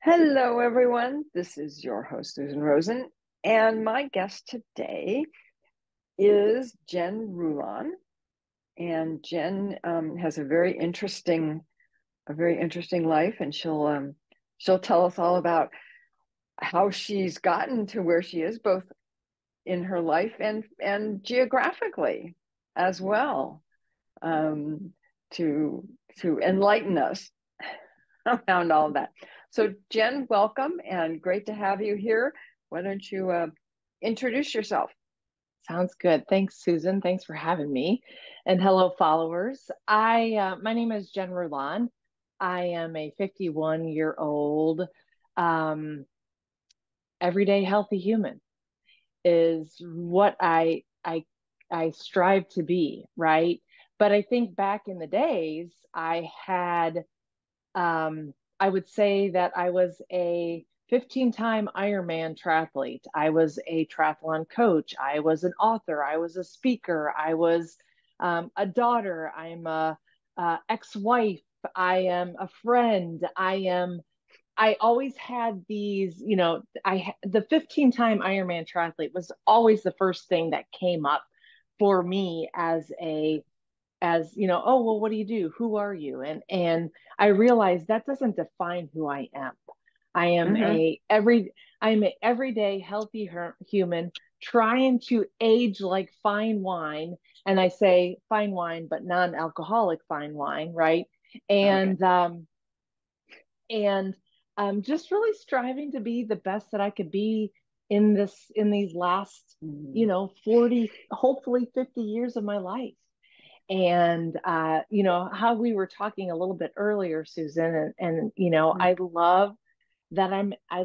Hello, everyone. This is your host, Susan Rosen, and my guest today is Jen Rulon. And Jen has a very interesting life, and she'll tell us all about how she's gotten to where she is, both in her life and geographically as well, um, to to enlighten us around all of that. So, Jen, welcome and great to have you here. Why don't you introduce yourself? Sounds good. Thanks, Susan. Thanks for having me. And hello, followers. My name is Jen Rulon. I am a 51-year-old um, everyday healthy human is what I strive to be, right? But I think back in the days, I would say that I was a 15-time Ironman triathlete. I was a triathlon coach. I was an author. I was a speaker. I was a daughter. I'm a ex-wife. I am a friend. I always had these, the 15-time Ironman triathlete was always the first thing that came up for me oh well, what do you do? Who are you? And I realized that doesn't define who I am. I am Mm-hmm. I'm an everyday healthy human trying to age like fine wine. And I say fine wine, but non-alcoholic fine wine, right? Okay. And um, and just really striving to be the best that I could be in these last, Mm-hmm. 40, hopefully 50 years of my life. And how we were talking a little bit earlier, Susan, and I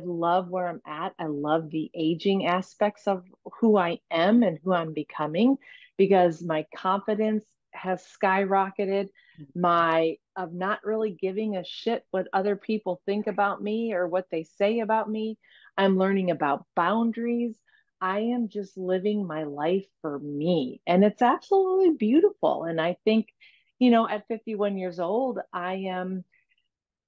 love where I'm at. I love the aging aspects of who I am and who I'm becoming because my confidence has skyrocketed. My of not really giving a shit what other people think about me or what they say about me. I'm learning about boundaries. I am just living my life for me. And it's absolutely beautiful. And I think, at 51 years old, I am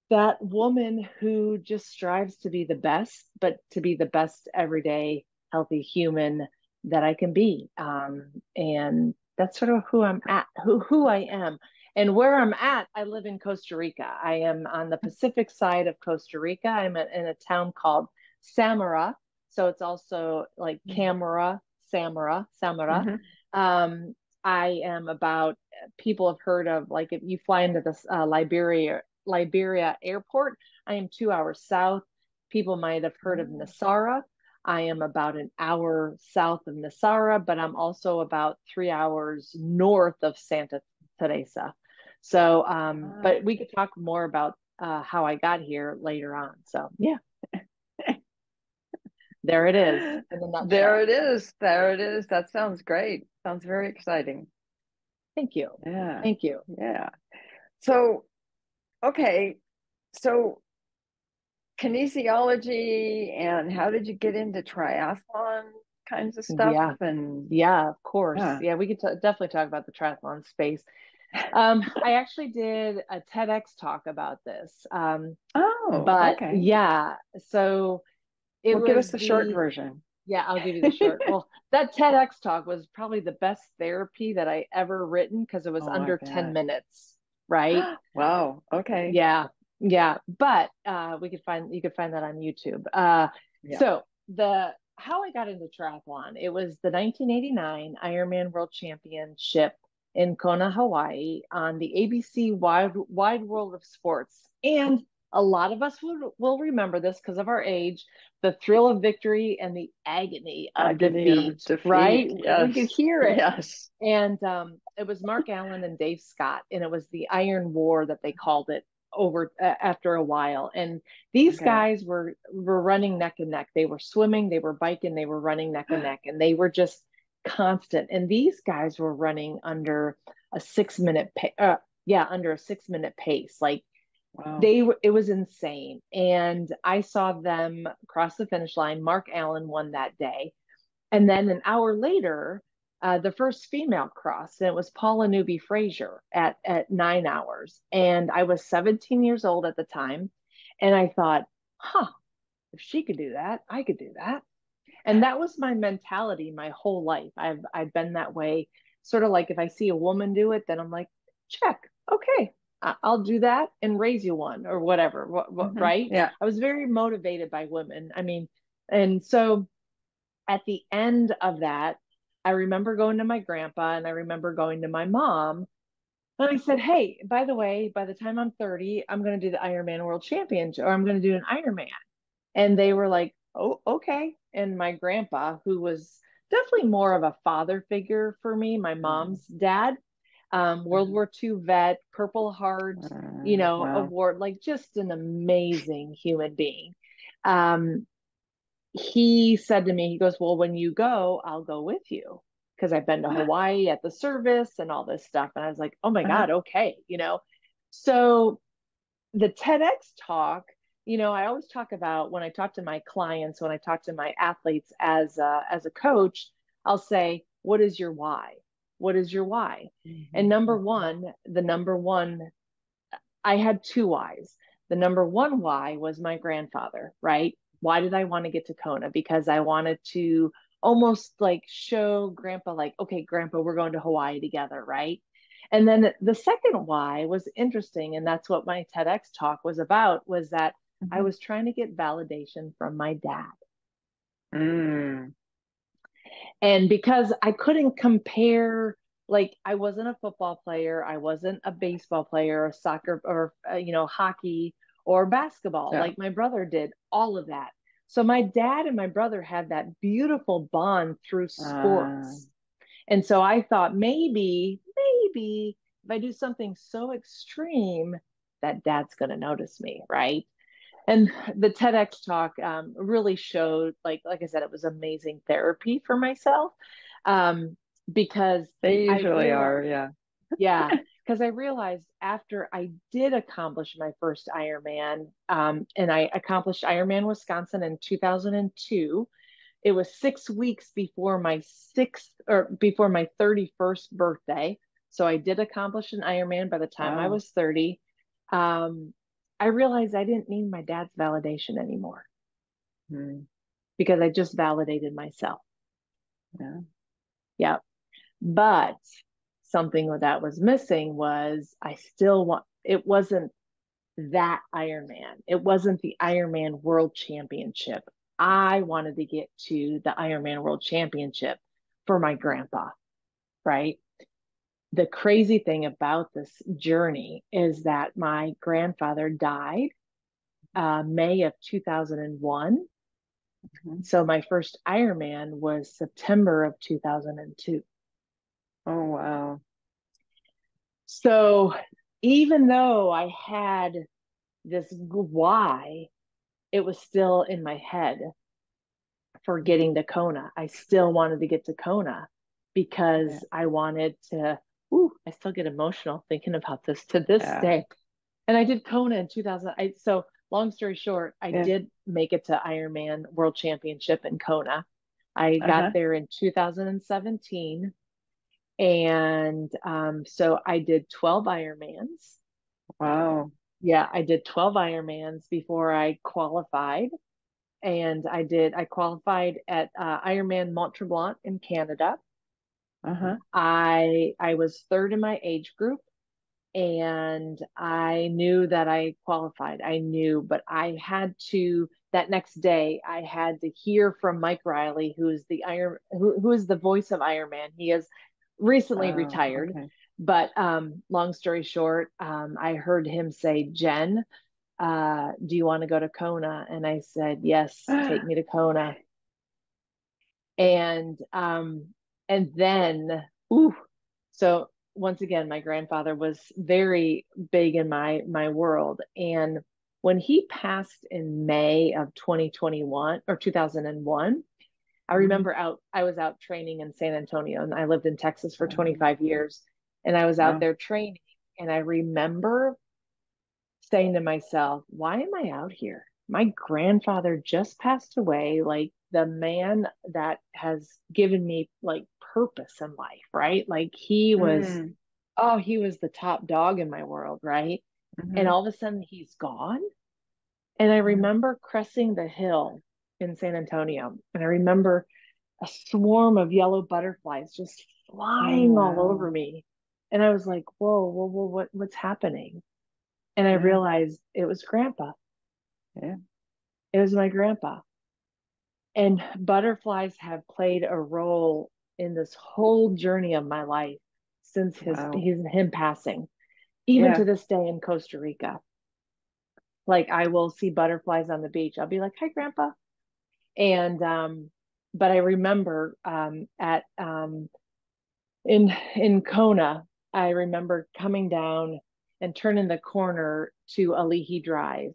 that woman who just strives to be the best, but to be the best everyday healthy human that I can be. And that's sort of who I'm at, who I am. And where I'm at, I live in Costa Rica. I am on the Pacific side of Costa Rica. In a town called Samara. So it's also like Camara, Samara, Samara. Mm-hmm. Um, I am about, people have heard of, like, if you fly into this Liberia airport. I am 2 hours south. People might have heard of Nasara. I am about an hour south of Nasara, but I'm also about 3 hours north of Santa Teresa. So, Ah. but we could talk more about how I got here later on. So, yeah, there it is in a There nutshell. it is. There it is. That sounds great. Sounds very exciting. Thank you. Yeah. Thank you. Yeah. So, okay. So, kinesiology and how did you get into triathlon kinds of stuff? Yeah. And Yeah, of course. yeah. Yeah, we could definitely talk about the triathlon space. I actually did a TEDx talk about this. Oh, But okay. yeah, so it Well, give us was the short the, version. yeah, I'll give you the short. Well, that TEDx talk was probably the best therapy that I ever written because it was Oh, I under 10 bet. minutes, right? Wow. Okay. Yeah, yeah. But you could find that on YouTube. Yeah. So the how I got into triathlon, it was the 1989 Ironman World Championship in Kona, Hawaii, on the ABC Wide World of Sports. And a lot of us will remember this because of our age, the thrill of victory and the agony of Agony of defeat, defeat. right? We could Yes. hear it. Yes. And it was Mark Allen and Dave Scott, and it was the Iron War that they called it over after a while. And these Okay. guys were running neck and neck. They were swimming, they were biking, they were running neck and neck, and they were just constant. And these guys were running under a 6 minute under a 6 minute pace. Like Wow. it was insane. And I saw them cross the finish line. Mark Allen won that day. And then an hour later, the first female crossed, and it was Paula Newby Frazier at 9 hours. And I was 17 years old at the time. And I thought, huh, if she could do that, I could do that. And that was my mentality my whole life. I've been that way. Sort of like if I see a woman do it, then I'm like, check, okay, I'll do that and raise you one or whatever, right? Yeah. I was very motivated by women. I mean, and so at the end of that, I remember going to my grandpa and I remember going to my mom. And I said, hey, by the way, by the time I'm 30, I'm going to do the Ironman World Championship or I'm going to do an Ironman. And they were like, oh, okay. And my grandpa, who was definitely more of a father figure for me, my mom's dad, World War II vet, Purple Heart, Wow. award, like just an amazing human being. Um, he said to me, he goes, well, when you go, I'll go with you because I've been to Hawaii at the service and all this stuff. And I was like, oh my Uh-huh. God, okay. So the TEDx talk, I always talk about when I talk to my clients, when I talk to my athletes as a coach, I'll say, what is your why? What is your why? And the number one, I had two whys. The number one why was my grandfather, right? Why did I want to get to Kona? Because I wanted to almost like show grandpa, like, okay, grandpa, we're going to Hawaii together, right? And then the second why was interesting. And that's what my TEDx talk was about, was that I Mhm. was trying to get validation from my dad. Mm. And because I couldn't compare, like I wasn't a football player, I wasn't a baseball player, or soccer, or hockey or basketball, Yeah. like my brother did, all of that. So my dad and my brother had that beautiful bond through Uh, sports. And so I thought maybe if I do something so extreme, that dad's going to notice me, right? And the TEDx talk really showed, like I said, it was amazing therapy for myself, um, because they I usually are. realized, Yeah. yeah, because I realized after I did accomplish my first Ironman, and I accomplished Ironman Wisconsin in 2002. It was 6 weeks before my sixth or before my 31st birthday. So I did accomplish an Ironman by the time I Wow. was 30. Um, I realized I didn't need my dad's validation anymore Mm. because I just validated myself. Yeah. Yeah. But something that was missing was I still want, it wasn't that Ironman. It wasn't the Ironman World Championship. I wanted to get to the Ironman World Championship for my grandpa, right? The crazy thing about this journey is that my grandfather died May of 2001. Mhm. So my first Ironman was September of 2002. Oh, wow. So even though I had this why, it was still in my head for getting to Kona. I still wanted to get to Kona Yeah. because I wanted to. Ooh, I still get emotional thinking about this to this Yeah. day. And I did Kona in 2000. So long story short, I Yeah. did make it to Ironman World Championship in Kona. I got Uh-huh. there in 2017. And so I did 12 Ironmans. Wow. Yeah, I did 12 Ironmans before I qualified. And I qualified at Ironman Mont Tremblant in Canada. Uh-huh. I was third in my age group, and I knew that I qualified. I knew, but I had to, that next day I had to hear from Mike Riley, who is the voice of Ironman. He has recently Oh, retired, okay. but long story short, I heard him say, Jen, do you want to go to Kona? And I said, yes, take me to Kona. And and then ooh, so once again, my grandfather was very big in my world. And when he passed in May of 2021 or 2001, I Hmm. remember I was out training in San Antonio, and I lived in Texas for Um, 25 years, and I was out wow. there training. And I remember saying to myself, why am I out here? My grandfather just passed away, like the man that has given me like purpose in life, right? Like Mm. he was the top dog in my world, right? And Hmm. all of a sudden he's gone. And I Yeah. remember crossing the hill in San Antonio, and I remember a swarm of yellow butterflies just Oh, flying all over wow. me. And I was like, whoa, whoa, whoa, what's happening? And I Yeah. realized it was grandpa. Yeah. It was my grandpa. And butterflies have played a role in this whole journey of my life since Wow. him passing, even Yeah. to this day in Costa Rica. Like I will see butterflies on the beach. I'll be like, "Hi, grandpa." And but I remember at in Kona, I remember coming down and turning the corner to Alihi Drive,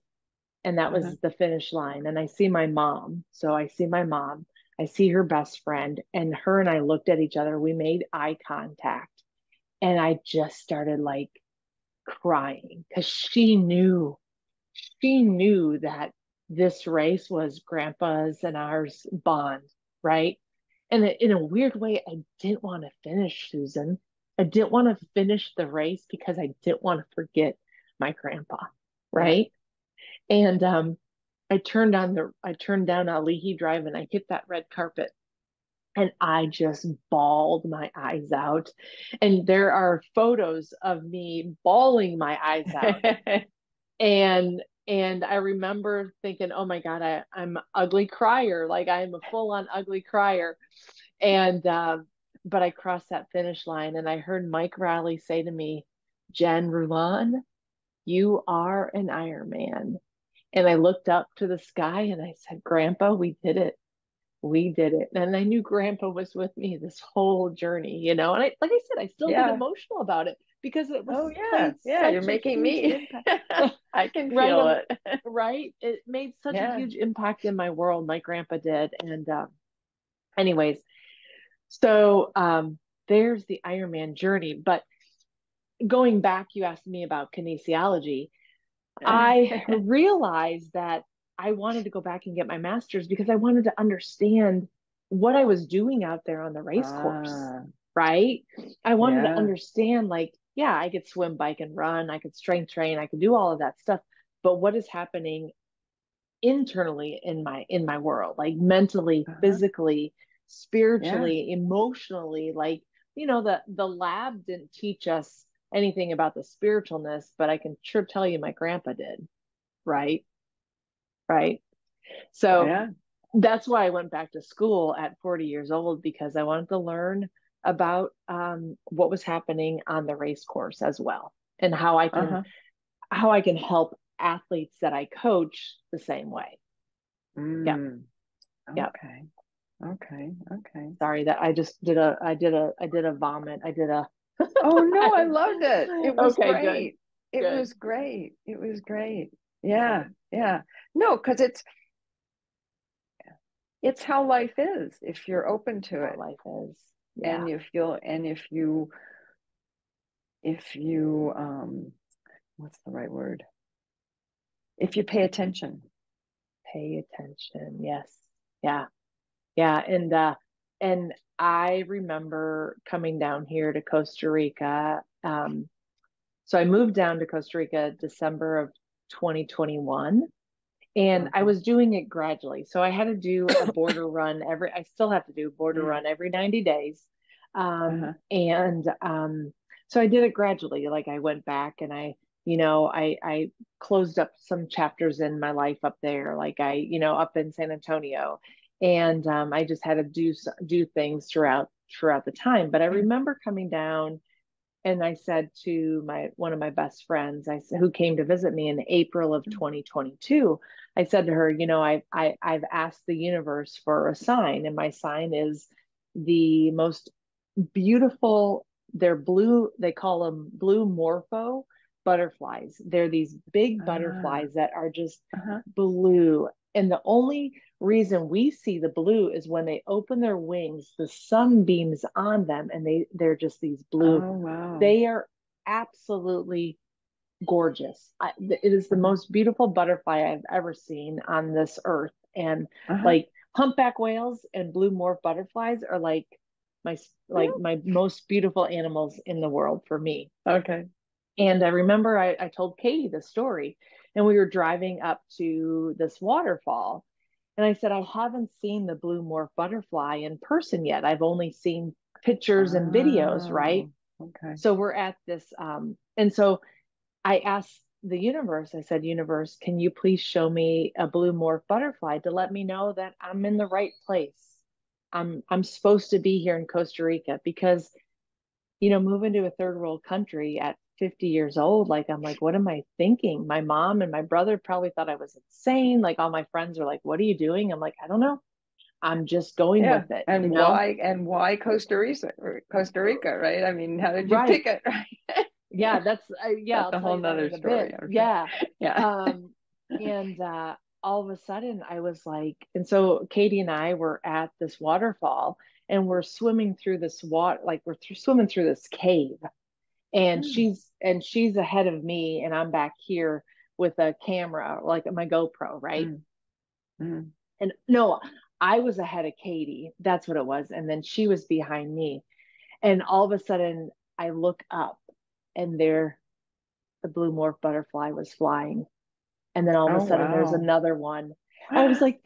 and that Uh-huh. was the finish line. And I see my mom. So I see my mom. I see her best friend, and her and I looked at each other. We made eye contact, and I just started like crying because she knew that this race was grandpa's and ours bond, right? And in a weird way, I didn't want to finish, Susan. I didn't want to finish the race because I didn't want to forget my grandpa, Yeah. right? And I turned down Alihi Drive and I hit that red carpet and I just bawled my eyes out. And there are photos of me bawling my eyes out and I remember thinking, oh my God, I'm an ugly crier. Like I'm a full on ugly crier. And but I crossed that finish line and I heard Mike Raleigh say to me, Jen Rulon, you are an Ironman. And I looked up to the sky and I said, Grandpa, we did it. We did it. And I knew Grandpa was with me this whole journey, And like I said, I still get Yeah. emotional about it because it was Oh, yeah. played Yeah. You're such a making huge me. impact. I can Right. feel it. Right. It made such a Yeah. huge impact in my world. My grandpa did. And anyways, so there's the Ironman journey. But going back, you asked me about kinesiology. I realized that I wanted to go back and get my master's because I wanted to understand what I was doing out there on the race course, Ah, right? I wanted to yeah. understand, like, yeah, I could swim, bike, and run, I could strength train, I could do all of that stuff, but what is happening internally in my world, like mentally, Uh-huh. physically, Yeah. spiritually, emotionally, like the lab didn't teach us anything about the spiritualness, but I can sure tell you my grandpa did, right? Right. So Yeah. that's why I went back to school at 40 years old because I wanted to learn about what was happening on the race course as well, and Uh-huh. how I can help athletes that I coach the same way. Yeah, Mm. yeah. Okay. Okay. Okay. Sorry that I did a vomit. I did a Oh, no, I loved it. It was okay, good, great. It good, was great. It was great. good. Yeah. Yeah. No, because it's how life is if you're open to How it life is. and Yeah, you feel and if you what's the right word? If you pay attention. pay attention. Yes. Yeah. Yeah, and I remember coming down here to Costa Rica. So I moved down to Costa Rica December of 2021, and I Okay. was doing it gradually. So I had to do a border run I still have to do a border Mm. run every 90 days. Uh-huh. And so I did it gradually. Like I went back and I closed up some chapters in my life up there, like up in San Antonio. And I just had to do things throughout the time. But I remember coming down and I said to my one of my best friends, I said, who came to visit me in April of 2022, I said to her, I've asked the universe for a sign, and my sign is the most beautiful. They're blue. They call them blue morpho butterflies. They're these big Ah, butterflies that are just uh-huh. blue. And the only reason we see the blue is when they open their wings, the sun beams on them and they're just these blue. Oh, wow. They are absolutely gorgeous. It is the Uh-huh. most beautiful butterfly I've ever seen on this earth. And Uh-huh. like humpback whales and blue morph butterflies are my like Yeah. my most beautiful animals in the world for me. Okay. And I remember I told Katie the story, And we were driving up to this waterfall. And I said, I haven't seen the blue morph butterfly in person yet. I've only seen pictures and videos, right? Oh, okay. So we're at this, and so I asked the universe, I said, universe, can you please show me a blue morph butterfly to let me know that I'm in the right place? I'm supposed to be here in Costa Rica because, moving to a third world country at 50 years old, like I'm like, what am I thinking? My mom and my brother probably thought I was insane. Like all my friends were like, what are you doing? I'm like, I don't know. I'm just going Yeah. with it, And why Costa Rica, right? I mean, how did you Right. pick it? Right. Yeah, That's I'll a tell whole you that nother in a bit. story, I'm sure. Yeah. Yeah. Um, and all of a sudden I was like, and so Katie and I were at this waterfall and we're swimming through this water, like swimming through this cave. And Mm, she's ahead of me and I'm back here with a camera, like my GoPro, right? mm, mm. And no, I was ahead of Katie. That's what it was. And then she was behind me. And all of a sudden I look up and there the blue morph butterfly was flying. And then all of a Oh, sudden there's wow. another one. I was like,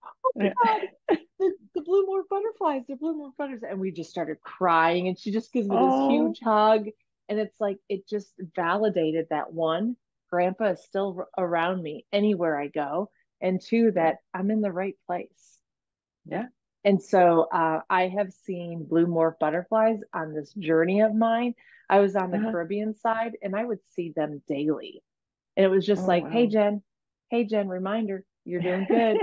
oh my Yeah. God, the blue morph butterflies, the blue morph butterflies. And we just started crying. And she just gives me this Oh, huge hug. And it's like, it just validated that one, grandpa is still around me anywhere I go. And two, yeah. that I'm in the right place. Yeah. And so I have seen blue morph butterflies on this journey of mine. I was on the Uh-huh. Caribbean side and I would see them daily. And it was just Oh, like, wow. hey, Jen, reminder, you're doing good.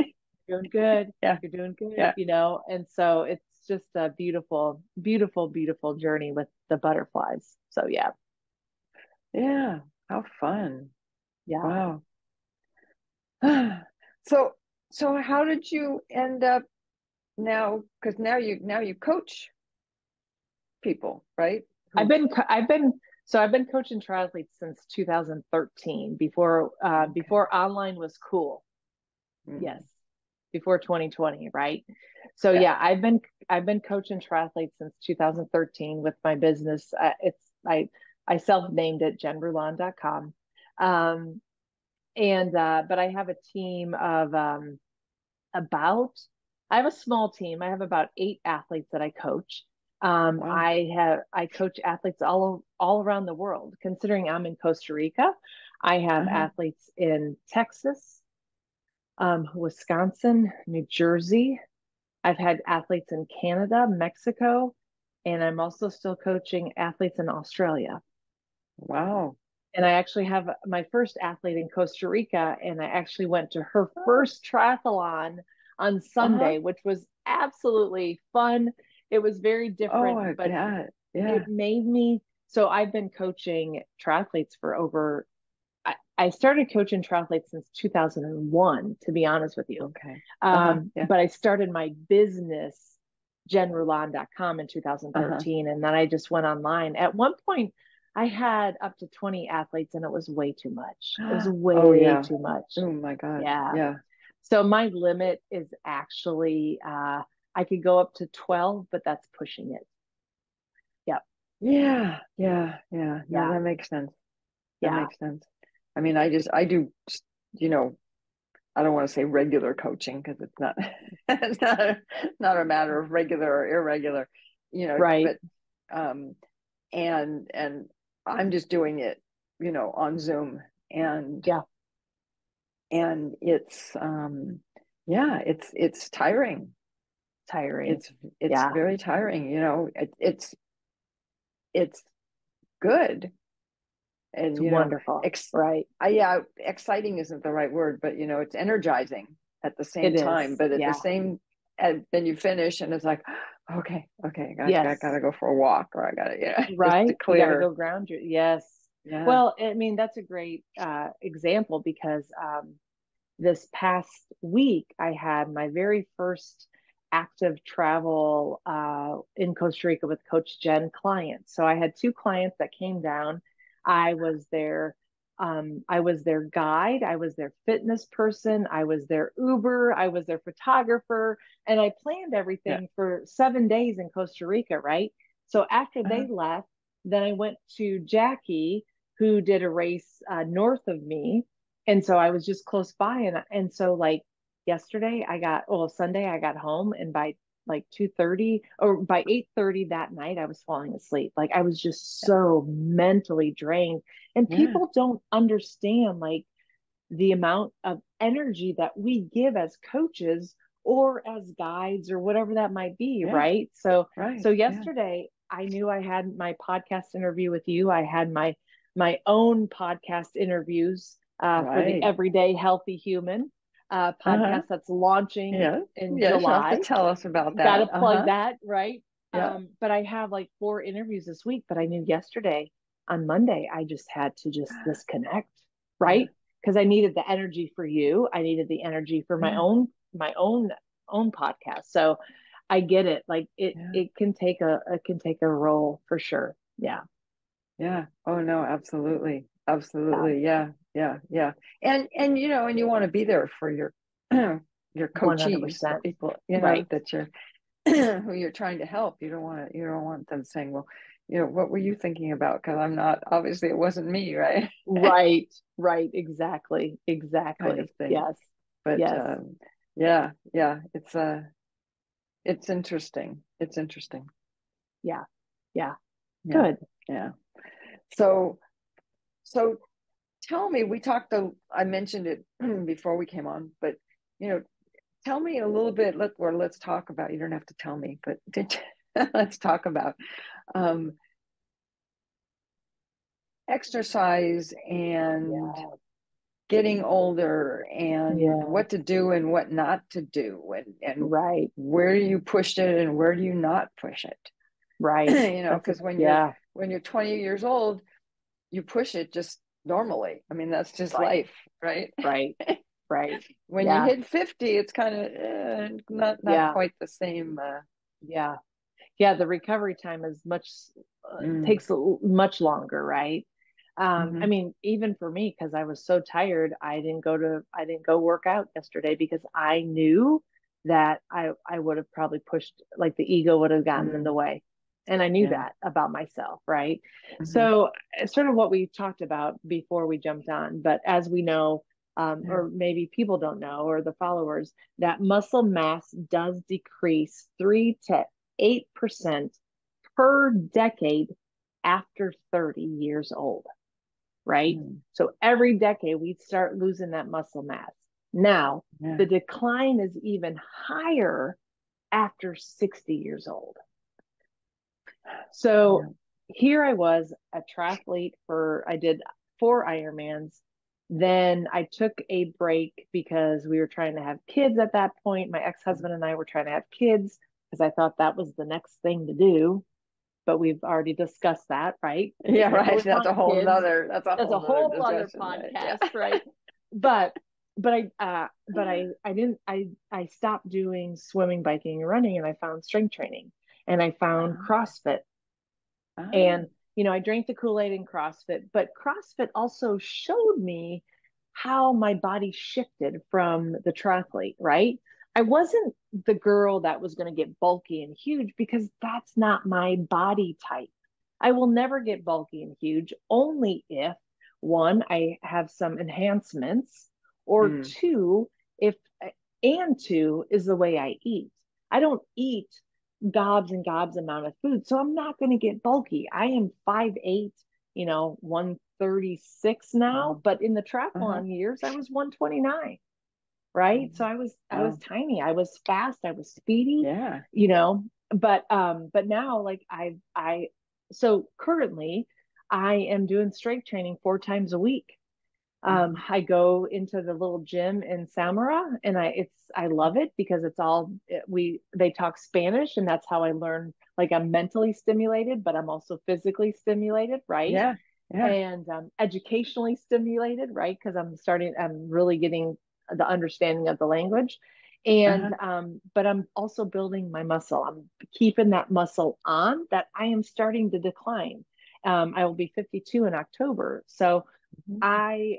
You're doing good. Yeah. You're doing good, Yeah. And so it's just a beautiful, beautiful, beautiful journey with the butterflies. So yeah, Yeah. How fun. yeah. Wow. So, so how did you end up now? Because now you coach people, right? I've Who? been, I've been, so I've been coaching triathletes since 2013 Okay. before online was cool. Yes. Mm, Before 2020, right? So yeah. yeah, I've been coaching triathletes since 2013 with my business. I self-named it jenrulon.com. Um, and but I have a team of about I have a small team. I have about 8 athletes that I coach. Wow. I coach athletes all around the world. Considering I'm in Costa Rica, I have Uh-huh. athletes in Texas, Wisconsin, New Jersey. I've had athletes in Canada, Mexico, and I'm also still coaching athletes in Australia. Wow. And I actually have my first athlete in Costa Rica, and I actually went to her Oh. first triathlon on Uh-huh. Sunday, which was absolutely fun. It was very Oh, different, I but bet. Yeah. it made me so I've been coaching triathletes for over I started coaching triathletes since 2001, to be honest with you. Okay. Uh-huh. Yeah. But I started my business, jenrulon.com, in Uh-huh. 2013. And then I just went online. At one point, I had up to 20 athletes, and it was way too much. It was Oh, way yeah. too much. Oh my God. Yeah. Yeah. So my limit is actually, I could go up to 12, but that's pushing it. Yep. Yeah. Yeah. Yeah. No, Yeah. that makes sense. That Yeah. makes sense. I mean, I do, you know, I don't want to say regular coaching because it's not, it's not a matter of regular or irregular, Right. but, um, and I'm just doing it, on Zoom and, Yeah. it's, yeah, it's tiring. Tiring. It's Yeah. very tiring, it's good. And It's wonderful. Right. yeah, exciting isn't the right word, but it's energizing at the same It time, is. but at the Yeah. same, and then you finish and it's like, okay, I Yes. gotta go for a walk, or I gotta, just to Right. You got to clear. go ground your, yes. Yeah. Well, I mean, that's a great example because this past week I had my very first active travel in Costa Rica with Coach Jen clients. So I had 2 clients that came down. I was their I was their guide, I was their fitness person, I was their Uber, I was their photographer, and I planned Yeah. everything for 7 days in Costa Rica, right? So after Uh-huh. they left, then I went to Jackie who did a race north of me. And so I was just close by. And so like Sunday I got home, and by like 2:30 or by 8:30 that night, I was falling asleep. Like I was just so mentally drained. And Yeah. people don't understand like the amount of energy that we give as coaches or as guides or whatever that might be, Yeah. right? So Right. so Yeah. yesterday I knew I had my podcast interview with you. I had my own podcast interviews for the Right. Everyday Healthy Human Uh-huh. podcast that's launching Yeah. in Yes, you'll have to July. tell us about Got to that. plug Uh-huh. that, right? Yeah. But I have like 4 interviews this week, but I knew yesterday on Monday, I just had to just disconnect, Yeah. right? Because I needed the energy for you. I needed the energy for Yeah. my own podcast. So I get it. Like it Yeah. it can take a role for sure. Yeah. Yeah. Oh no, absolutely. Yeah. Absolutely. Yeah. Yeah. Yeah. And and you want to be there for your your coachees, the 100%. people, Right. that you're who you're trying to help. You don't want them saying, well, what were you thinking about? Because I'm not, obviously it wasn't me, right? Right. Right. Exactly. Kind of Exactly. thing. Yes. But Yes. yeah, yeah, it's interesting. It's interesting. Yeah. Yeah. Yeah. Good. Yeah. So so tell me, I mentioned it before we came on, but you know, tell me a little bit, let's talk about, you don't have to tell me, but let's talk about um, exercise and Yeah. getting older and Yes. what to do and what not to do, and Right. where you push it and where do you not push it. Right. That's a Because when you're yeah. 20 years old, you push it just normally. I mean, that's just Right. life, right? Right. Right. When you Yeah. hit 50, it's kind of not Yeah. quite the same. Yeah. Yeah. The recovery time is Mm, takes much longer, right? I mhm. mean, even for me, because I was so tired, I didn't go work out yesterday because I knew that I would have probably pushed, like the ego would have gotten in the Mm, way. And I knew yeah. that about myself, right? Mhm. So it's sort of what we talked about before we jumped on, but as we know, Yeah. or maybe people don't know, or the followers, that muscle mass does decrease 3 to 8% per decade after 30 years old, right? Mm, So every decade we start losing that muscle mass. Now, yeah. the decline is even higher after 60 years old. So Yeah. here I was, a triathlete I did 4 Ironmans. Then I took a break because we were trying to have kids at that point. My ex-husband and I were trying to have kids because I thought that was the next thing to do. But we've already discussed that, right? Yeah, Never right. really want kids. That's a That's whole a nother whole other discussion, right? Yeah. podcast, right? But but I didn't I stopped doing swimming, biking, and running, and I found strength training, and I found Ah, CrossFit. ah, And I drank the Kool-Aid in CrossFit, but CrossFit also showed me how my body shifted from the triathlete, right? I wasn't the girl that was going to get bulky and huge because that's not my body type. I will never get bulky and huge only if one, I have some enhancements, or mm, two, if and two is the way I eat. I don't eat gobs and gobs amount of food. So I'm not going to get bulky. I am 5'8", 136 now, wow. but in the Uh-huh. triathlon years, I was 129, right? So I was Wow. tiny. I was fast. I was speedy, Yeah. you know, but now like so currently I am doing strength training 4 times a week. Hmm. I go into the little gym in Samara, and I love it because they talk Spanish, and that's how I learn. Like I'm mentally stimulated, but I'm also physically stimulated, right? Yeah. Yeah. And educationally stimulated, right? Because I'm really getting the understanding of the language, and Uh-huh. but I'm also building my muscle. I'm keeping that muscle on that I am starting to decline. I will be 52 in October, so Mhm. I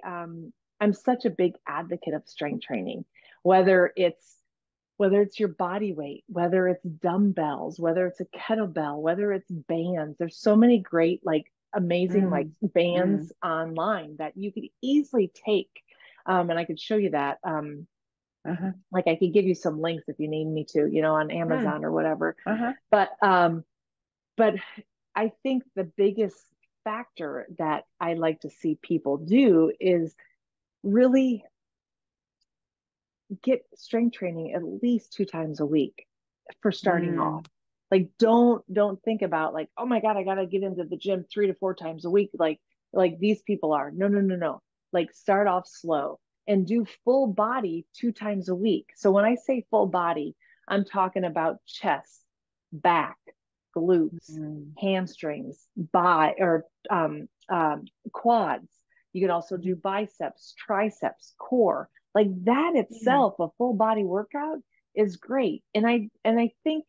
I'm such a big advocate of strength training, whether it's whether it's your body weight, whether it's dumbbells, whether it's a kettlebell, whether it's bands. There's so many great like amazing like Mm. Mm. bands online that you could easily take. And I could show you that. Uh-huh. Like I could give you some links if you need me to, on Mm. Amazon or whatever. Uh-huh. But I think the biggest factor that I like to see people do is really get strength training at least 2 times a week for starting off. Mm. Like don't think about like, oh my God, I gotta get into the gym 3 to 4 times a week, like these people are. No, no, no, no. Like start off slow and do full body 2 times a week. So when I say full body, I'm talking about chest, back, glutes, Mm. hamstrings, quads. You can also do biceps, triceps, core. Like that Mm. itself, a full body workout is great. And I think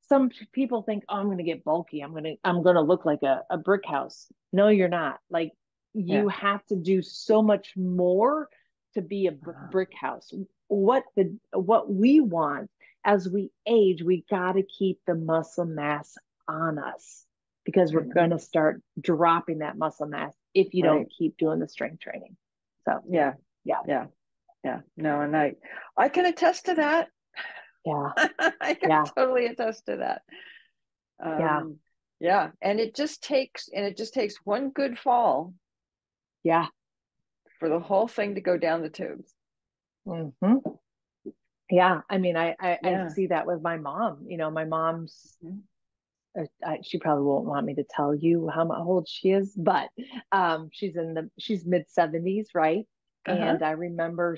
some people think, oh, I'm going to get bulky. I'm going to look like a brick house. No, you're not. Like Yeah. you have to do so much more to be a Uh, brick house. What we want as we age, we got to keep the muscle mass on us because we're mhm. going to start dropping that muscle mass if you don't Right. keep doing the strength training. So, Yeah. yeah, Yeah. Yeah. No, and I can attest to that. yeah, I can yeah, totally attest to that. yeah, Um, yeah. And it just takes one good fall yeah. for the whole thing to go down the tubes. Hmm. Yeah. I mean, I Yeah. see that with my mom. My mom's, Mhm. she probably won't want me to tell you how old she is, but she's mid 70s, right? Uh-huh. And I remember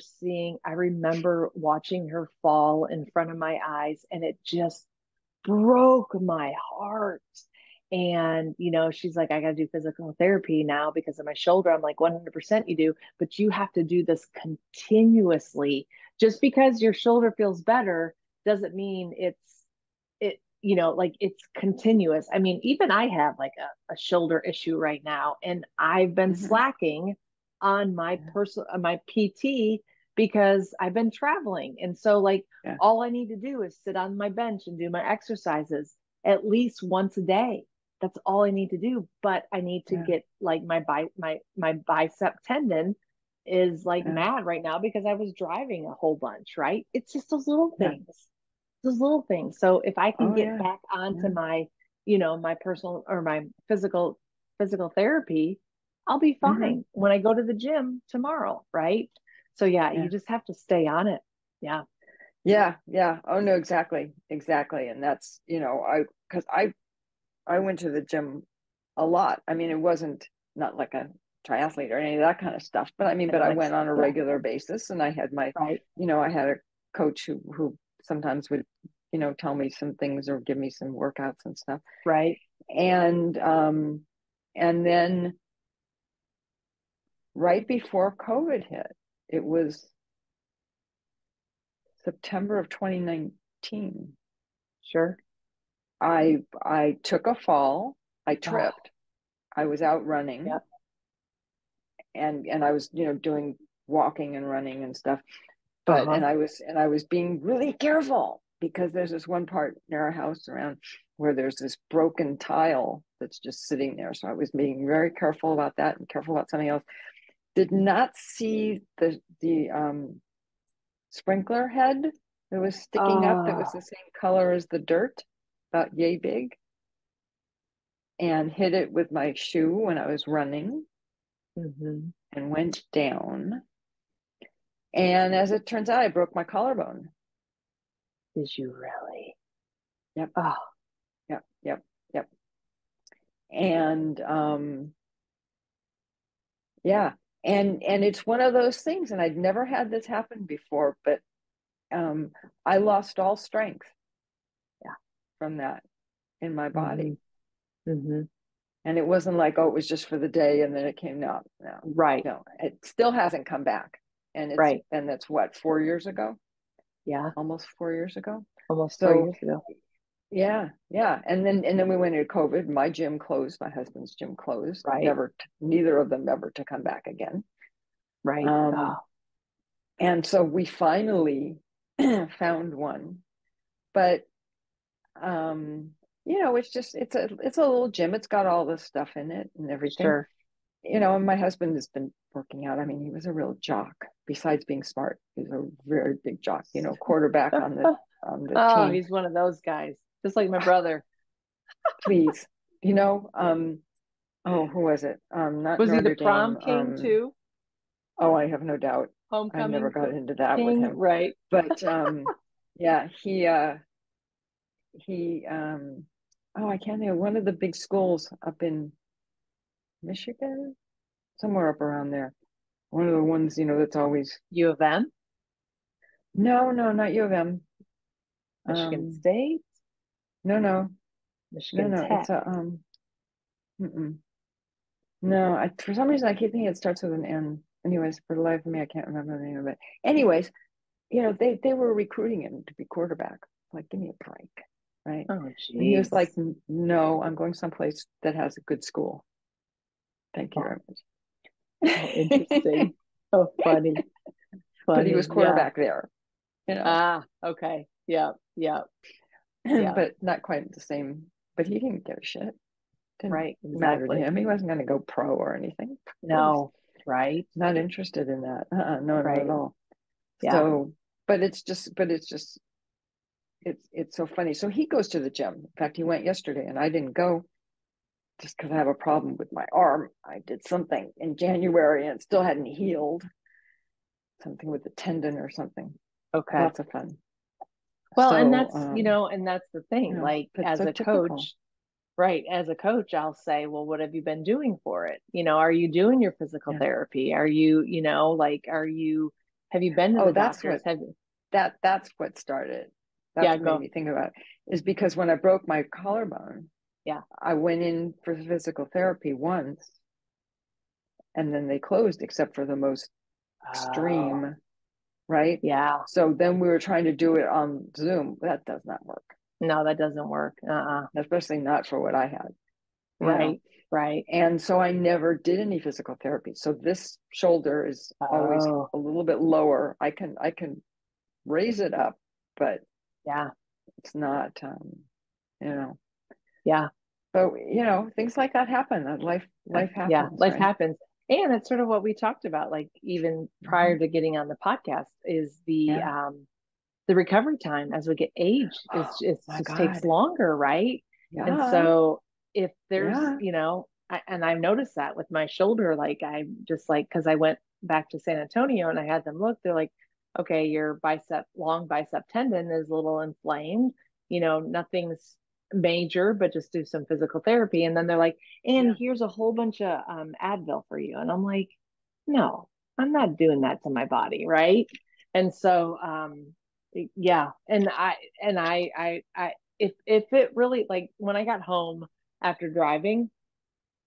watching her fall in front of my eyes, and it just broke my heart. And, she's like, I got to do physical therapy now because of my shoulder. I'm like, 100% you do, but you have to do this continuously. Just because your shoulder feels better doesn't mean like it's continuous. I mean, even I have like a shoulder issue right now, and I've been Hmm. slacking on my Yeah. my PT because I've been traveling. And so like Yeah. all I need to do is sit on my bench and do my exercises at least once a day. That's all I need to do. But I need to Yeah. get like my bicep tendon is like Yeah. mad right now because I was driving a whole bunch, right? It's just Yeah. those little things. So if I can Oh get yeah. back onto Yeah. my personal or my physical therapy, I'll be Hmm. fine when I go to the gym tomorrow, right? So yeah, you Yeah. just have to stay on it. Yeah. Yeah. Yeah. Oh no, exactly. Exactly. And that's, because I went to the gym a lot. I mean, it wasn't not like a triathlete or any of that kind of stuff, but And I like, went on a yeah, regular basis, and I had right, I had a coach who sometimes would, tell me some things or give me some workouts and stuff. right. And then right before COVID hit, it was September of 2019. Sure. I took a fall. I Oh, tripped. I was out running, yep. and I was, doing walking and running and stuff. But Uh-huh. and I was being really careful because there's this one part near our house around where there's this broken tile that's just sitting there. So I was being very careful about that and careful about something else. Did not see the sprinkler head that was sticking up that was Oh. the same color as the dirt, about yay big, and hit it with my shoe when I was running Hmm. and went down. And as it turns out, I broke my collarbone. Did you really? Yep, Oh, yep, yep, yep. And yeah, and it's one of those things, and I'd never had this happen before, but um, I lost all strength yeah. from that in my Hmm. body. Hmm. And it wasn't like, oh, it was just for the day and then it came. No, no, Right, no. It still hasn't come back. right. And that's what, 4 years ago, Yeah. almost 4 years ago. Almost four So years ago. yeah, yeah. And then we went into COVID. My gym closed. My husband's gym closed. Right, Never, neither of them ever to come back again. right. Oh, Um, and so we finally found one, but um, it's a little gym. It's got all this stuff in it and everything. Sure. And my husband has been working out. I mean, he was a real jock. Besides being smart, he's a very big jock. Quarterback on the Oh, team. he's one of those guys, just like my brother. Please, you know. Oh, who was it? Not Was he the Notre prom Dame. king too? Oh, I have no doubt. I never Homecoming got into that with king, him, right? but yeah, he oh, I can't think of one of the big schools up in Michigan, somewhere up around there. One of the ones, that's always U of M, no, no, not U of M. Michigan Um, State, no, no, no, Michigan no. It's Tech. a no. For some reason I keep thinking it starts with an N. Anyways, for the life of me, I can't remember the name of it. Anyways, they were recruiting him to be quarterback. Like, give me a break, right? Oh, And he was like, geez. no, I'm going someplace that has a good school. Thank you Oh, very oh, much. interesting. Oh, funny, But he funny. was Yeah. quarterback there, you know, Ah, okay. Yeah, yeah, yeah. but not quite the same. But he didn't give a shit. Didn't Right, matter to exactly. him. He wasn't going to go pro or anything. No, right, Not interested in that. No, not at right. all. Yeah. So, but it's just, it's so funny. So he goes to the gym. In fact, he went yesterday, and I didn't go just because I have a problem with my arm. I did something in January, and it still hadn't healed. Something with the tendon or something. Okay. Lots of fun. Well, and So, that's the thing. Like but as so a typical. coach, right, as a coach, I'll say, well, what have you been doing for it? Are you doing your physical Yeah. therapy? Are you, like, have you been to Oh, the doctors? that's what started. That's Yeah, what made go. me think about it, is because when I broke my collarbone, Yeah. I went in for physical therapy once, and then they closed except for the most Oh, extreme, right? yeah. So then we were trying to do it on Zoom. That does not work, No, that doesn't work. especially not for what I had, you know. Right, right. And so I never did any physical therapy. So this shoulder is always Oh, a little bit lower. I can raise it up, but yeah, it's not, you know. yeah. But things like that happen. Life Yeah, happens, life right? happens. And it's sort of what we talked about, like even Mm-hmm. prior to getting on the podcast, is Yeah. the recovery time as we get age is Oh just my just takes God. longer, right? And Yeah. so if there's, Yeah. and I've noticed that with my shoulder, like I just like because I went back to San Antonio and I had them look, they're like, okay, your long bicep tendon is a little inflamed, nothing's major, but just do some physical therapy. And then they're like, and Yeah. here's a whole bunch of Advil for you. And I'm like, no, I'm not doing that to my body, right? And so yeah, and I if it really, like, when I got home after driving,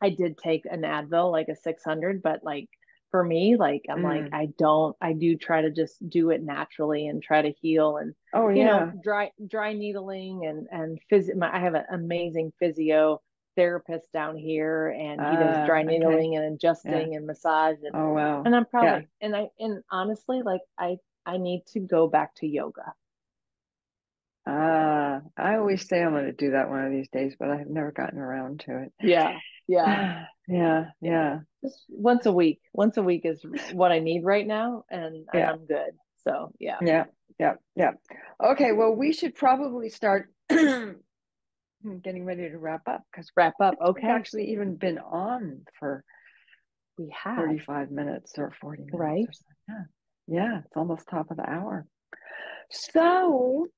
I did take an Advil, like a 600, but like for me, like I'm like Mm. I do try to just do it naturally and try to heal, and Oh yeah. dry needling and I have an amazing physio therapist down here, and he does dry Okay. needling and Yeah. adjusting and massage, Oh wow. and I'm Yeah. probably and honestly, like I need to go back to yoga. I always say I'm going to do that one of these days, but I have never gotten around to it. Yeah, yeah, Yeah. yeah. Yeah. Just once a week. Once a week is what I need right now, and Yeah. I'm good. So yeah. Yeah. Yeah. Yeah. Okay. Well, we should probably start getting ready to wrap up because Wrap up. we've Okay. actually even been on for We have, 35 minutes or 40 minutes right? or something. Yeah. Yeah. It's almost top of the hour. So,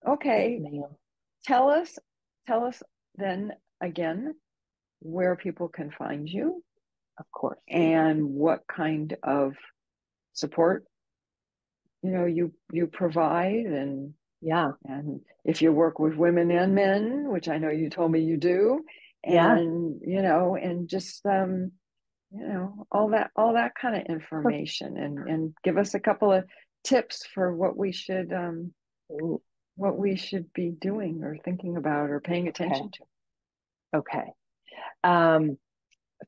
Yes, okay. ma'am. Tell us, tell us then again where people can find you Of course. and what kind of support you provide, Yeah. and if you work with women and men, which I know you told me you do, Yeah. and and just all that kind of Perfect. information, and give us a couple of tips for Ooh, what we should be doing or thinking about or paying okay. attention to. Okay. Um,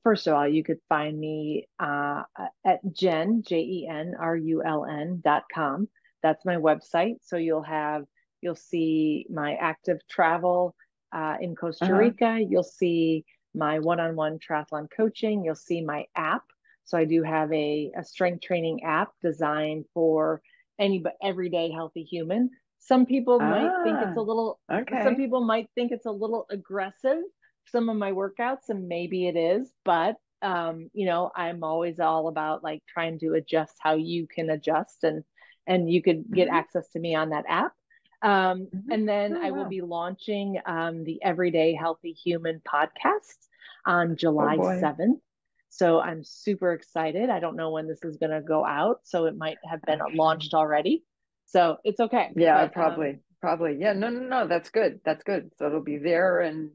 First of all, you could find me at JenRuln.com. That's my website. So you'll see my active travel. in Costa Uh-huh. Rica. You'll see my one-on-one triathlon coaching. You'll see my app. So I do have a strength training app designed for any everyday healthy human. Some people might think it's Ah, a little, some okay. people might think it's a little aggressive, some of my workouts, and maybe it is, but I'm always all about like trying to adjust how you can adjust, and you could get Mm-hmm. access to me on that app. Mm-hmm. And then Oh, I will wow. be launching the Everyday Healthy Human podcast on Oh, July boy. 7th. So I'm super excited. I don't know when this is going to go out, so it might have been Okay. launched already. So it's okay. Yeah, But probably. Yeah, no, no, no. That's good. That's good. So it'll be there, and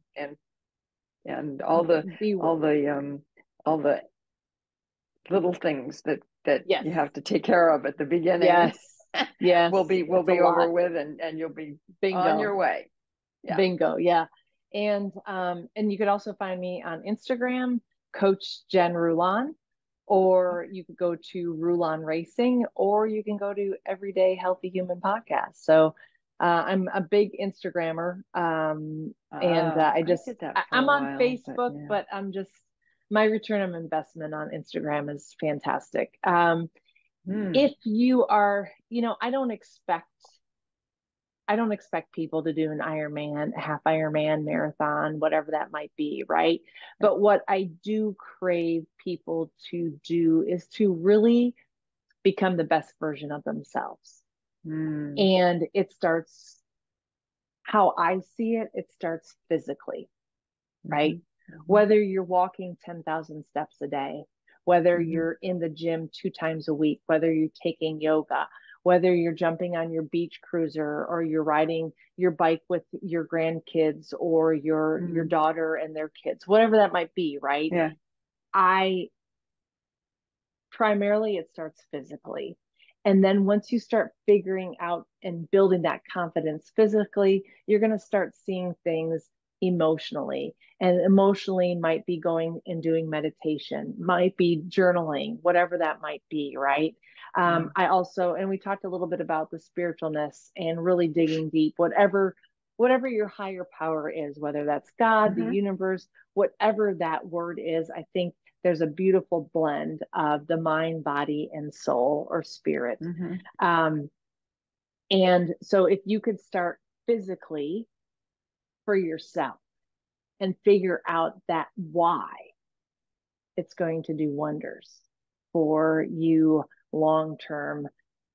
be all the all the little things that yes, you have to take care of at the beginning yes, yes. will It's a be lot. over with, and you'll be on your Bingo. way. Yeah. Bingo, yeah. And you could also find me on Instagram, Coach Jen Rulon, or you could go to Rulon Racing, or you can go to Everyday Healthy Human Podcast. So I'm a big Instagrammer, and Ah, I did that for a I'm on while, but Facebook, yeah. but my return on investment on Instagram is fantastic. Hmm. If you are, I don't expect people to do an Ironman, a half Ironman, marathon, whatever that might be, right? Yeah. But what I do crave people to do is to really become the best version of themselves. Hmm. And it starts, how I see it, it starts physically, right? Mm-hmm. Mm-hmm. Whether you're walking 10,000 steps a day, whether Mm-hmm. you're in the gym 2 times a week, whether you're taking yoga, whether you're jumping on your beach cruiser or you're riding your bike with your grandkids or your Mm-hmm. daughter and their kids, whatever that might be, right? Yeah. I Primarily it starts physically. And then once you start figuring out and building that confidence physically, you're going to start seeing things emotionally. And emotionally might be going and doing meditation, might be journaling, whatever that might be, right? Yeah. I also, and we talked a little bit about the spiritualness and really digging deep, whatever your higher power is, whether that's God, the Mm-hmm. universe, whatever that word is. I think there's a beautiful blend of the mind, body, and soul or spirit. Mm-hmm. Um, and so if you could start physically for yourself and figure out that why, it's going to do wonders for you long term,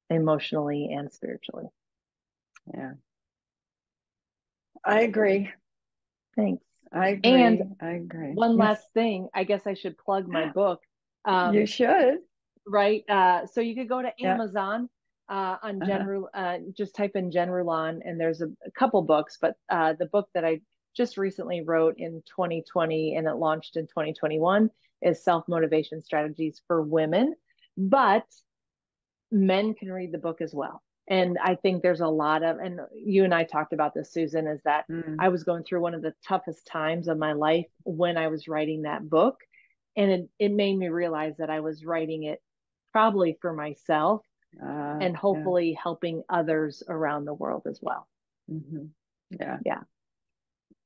emotionally and spiritually. Yeah. I agree. Thanks. I And agree. I agree. one Yes. last thing, I guess I should plug my book. You Um, should. right? So you could go to Yeah. Amazon on Uh-huh. just type in Jen Rulon, and there's a couple books, but the book that I just recently wrote in 2020 and it launched in 2021 is Self Motivation Strategies for Women, but men can read the book as well. And I think there's a lot of, and you and I talked about this, Susan, is that Mm. I was going through one of the toughest times of my life when I was writing that book. And it made me realize that I was writing it probably for myself and Yeah. hopefully helping others around the world as well. Mm-hmm. Yeah. Yeah,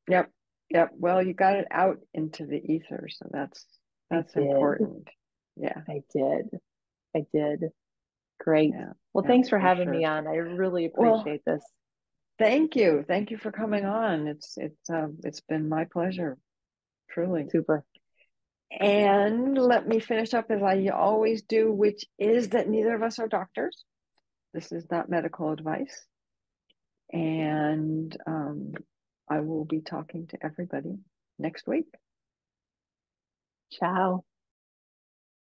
Yep. Yep. Well, you got it out into the ether, so I that's did. important. Yeah. I did. I did. Great. Yeah. Well, Yeah, thanks for for having me sure. on. I really Well, appreciate this. thank you. Thank you for coming on. It's been my pleasure, truly. Super. And let me finish up as I always do, which is that neither of us are doctors. This is not medical advice. And I will be talking to everybody next week. Ciao.